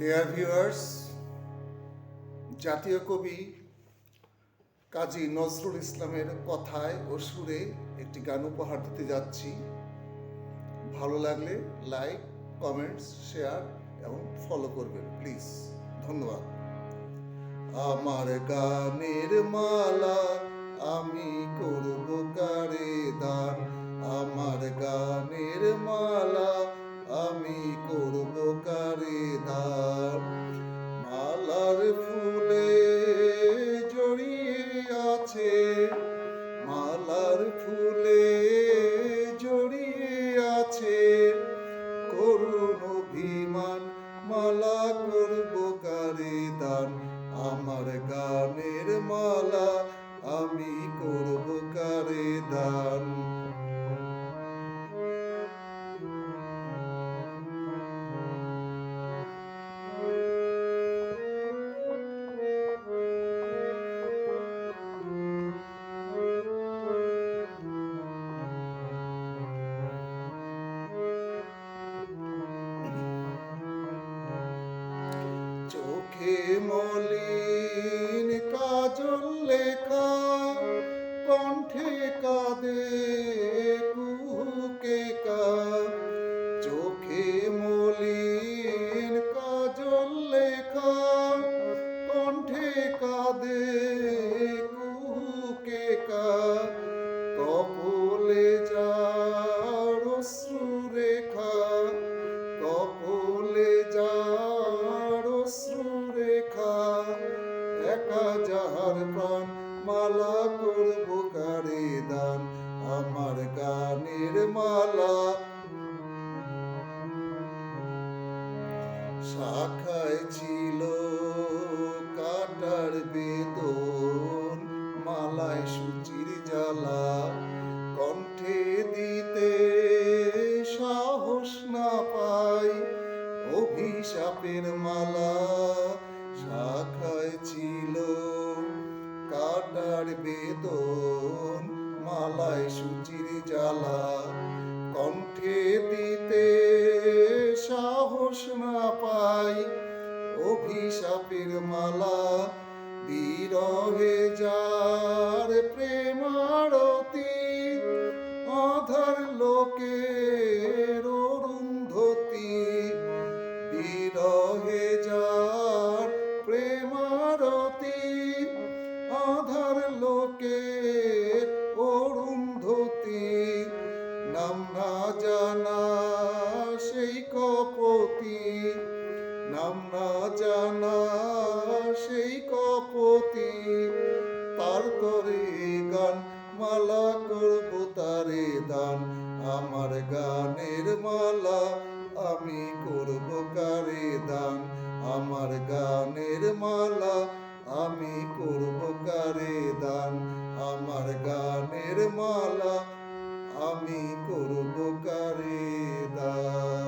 Dear viewers, জাতীয় কবি কাজী নজরুল ইসলামের কথায় ও সুরে একটি গান উপহার দিতে যাচ্ছি। ভালো লাগলে লাইক, কমেন্টস, শেয়ার এবং ফলো করবেন প্লিজ। ধন্যবাদ। আমার গানের মালা আমি করব কারে দান, আমার গানের মালা আমি করব কারে দান। মালার ফুলে জড়িয়ে আছে, মালার ফুলে জড়িয়ে আছে করুণ অভিমান, মালা করব কারে দান। আমার গানের মালা আমি করব কারে দান। চোখে মলিন কাজল লেখা, কণ্ঠে কাঁদে কুহুকে কা। চোখে মলিন কাজল লেখা, কণ্ঠে কাঁদে কুহুকে কা। কপলে যার অশ্রু রেখা, কপলে যার অশ্রু রেখা। একা যাহার প্রাণ, মালা করব কারে দান। আমার গানের মালা শাখায় ছিল কাটার বেদন, মালায় সূচির জ্বালা। কণ্ঠে দিতে সাহস না পাই, অভিশাপের মালা। শাখায় ছিল কাটার বেদন, মালায় সূচির জ্বালা। কণ্ঠে দিতে সাহস না পাই, অভিশাপের মালা। বিরহে যার প্রেমারতি, আধার লোকের অরুন্ধতি। বিরহে যার প্রেমারতি, আধার লোকের অরুন্ধতি। নাম না জানা সেই কপতি, নাম না জানা সেই কপতি। তার তরে গান, মালা করব তারে দান। আমার গানের মালা আমি করব কারে দান। আমার গানের মালা আমি করব কারে দান। আমার গানের মালা আমি করব কারে দান।